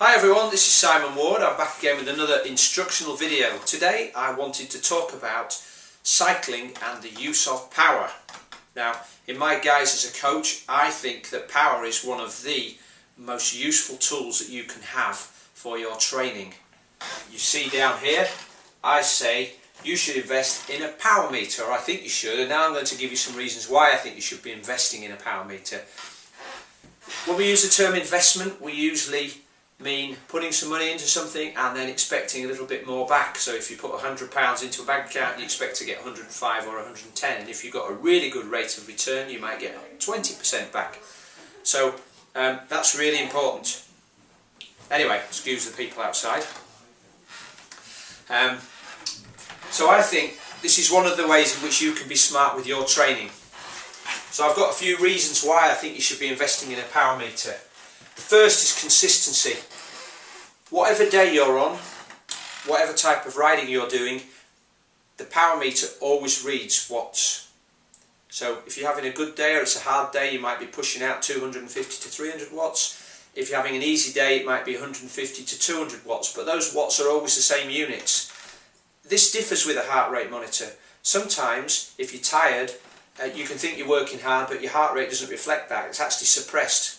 Hi everyone, this is Simon Ward. I'm back again with another instructional video. Today I wanted to talk about cycling and the use of power. Now, in my guise as a coach, I think that power is one of the most useful tools that you can have for your training. You see down here, I say you should invest in a power meter, or I think you should, and now I'm going to give you some reasons why I think you should be investing in a power meter. When we use the term investment, we usually mean putting some money into something and then expecting a little bit more back. So if you put £100 into a bank account, you expect to get 105 or 110, and if you've got a really good rate of return, you might get 20% back. So that's really important. Anyway, excuse the people outside. So I think this is one of the ways in which you can be smart with your training. So I've got a few reasons why I think you should be investing in a power meter. The first is consistency. Whatever day you're on, whatever type of riding you're doing, the power meter always reads watts. So if you're having a good day or it's a hard day, you might be pushing out 250 to 300 watts. If you're having an easy day, it might be 150 to 200 watts, but those watts are always the same units. This differs with a heart rate monitor. Sometimes, if you're tired, you can think you're working hard, but your heart rate doesn't reflect that. It's actually suppressed.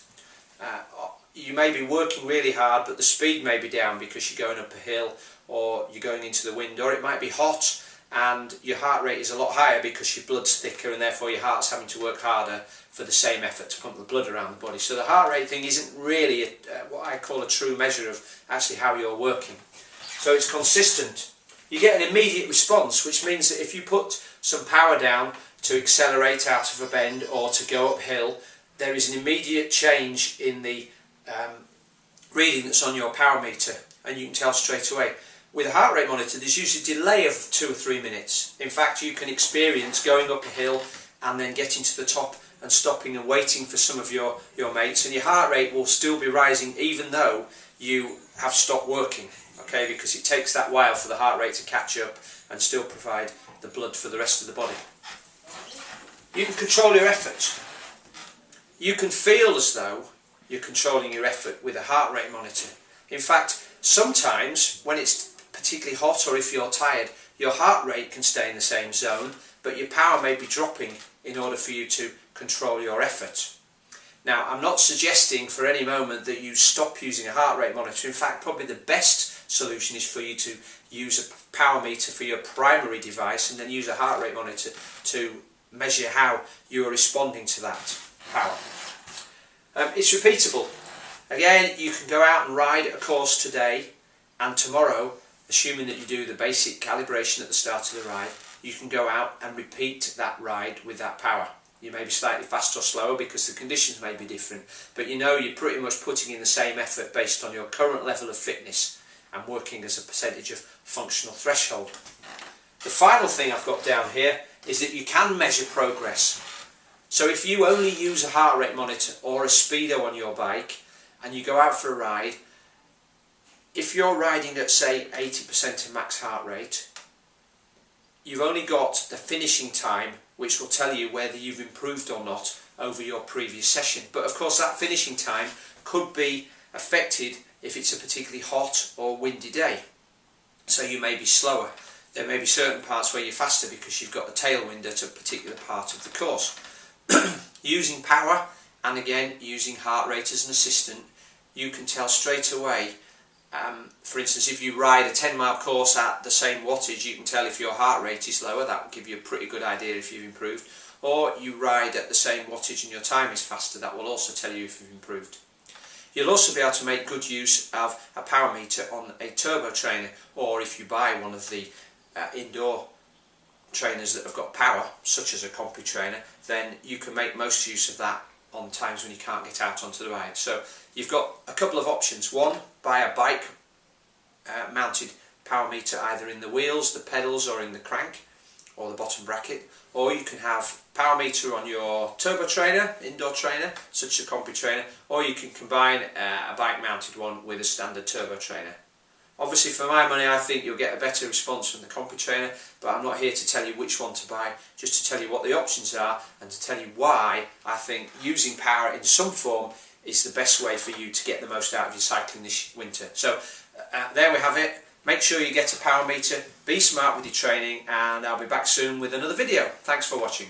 You may be working really hard, but the speed may be down because you're going up a hill or you're going into the wind, or it might be hot and your heart rate is a lot higher because your blood's thicker and therefore your heart's having to work harder for the same effort to pump the blood around the body. So the heart rate thing isn't really what I call a true measure of actually how you're working. So it's consistent. You get an immediate response, which means that if you put some power down to accelerate out of a bend or to go uphill, there is an immediate change in the reading that's on your power meter, and you can tell straight away. With a heart rate monitor, there's usually a delay of 2 or 3 minutes. In fact, you can experience going up a hill and then getting to the top and stopping and waiting for some of your mates, and your heart rate will still be rising even though you have stopped working, okay, because it takes that while for the heart rate to catch up and still provide the blood for the rest of the body. You can control your effort. You can feel as though you're controlling your effort with a heart rate monitor. In fact, sometimes when it's particularly hot or if you're tired, your heart rate can stay in the same zone, but your power may be dropping in order for you to control your effort. Now, I'm not suggesting for any moment that you stop using a heart rate monitor. In fact, probably the best solution is for you to use a power meter for your primary device and then use a heart rate monitor to measure how you are responding to that power. It's repeatable. Again, you can go out and ride a course today and tomorrow, assuming that you do the basic calibration at the start of the ride, you can go out and repeat that ride with that power. You may be slightly faster or slower because the conditions may be different, but you know you're pretty much putting in the same effort based on your current level of fitness and working as a percentage of functional threshold. The final thing I've got down here is that you can measure progress. So if you only use a heart rate monitor or a speedo on your bike and you go out for a ride, if you're riding at say 80% of max heart rate, you've only got the finishing time, which will tell you whether you've improved or not over your previous session. But of course that finishing time could be affected if it's a particularly hot or windy day. So you may be slower. There may be certain parts where you're faster because you've got a tailwind at a particular part of the course. Using power and again using heart rate as an assistant, you can tell straight away. For instance, if you ride a 10-mile course at the same wattage, you can tell if your heart rate is lower. That will give you a pretty good idea if you've improved. Or you ride at the same wattage and your time is faster. That will also tell you if you've improved. You'll also be able to make good use of a power meter on a turbo trainer, or if you buy one of the indoor trainers that have got power, such as a compi trainer, then you can make most use of that on times when you can't get out onto the ride. So you've got a couple of options. One, buy a bike mounted power meter either in the wheels, the pedals, or in the crank or the bottom bracket, or you can have power meter on your turbo trainer, indoor trainer, such as a compi trainer, or you can combine a bike mounted one with a standard turbo trainer. Obviously, for my money, I think you'll get a better response from the compi trainer, but I'm not here to tell you which one to buy, just to tell you what the options are and to tell you why I think using power in some form is the best way for you to get the most out of your cycling this winter. So there we have it. Make sure you get a power meter, be smart with your training, and I'll be back soon with another video. Thanks for watching.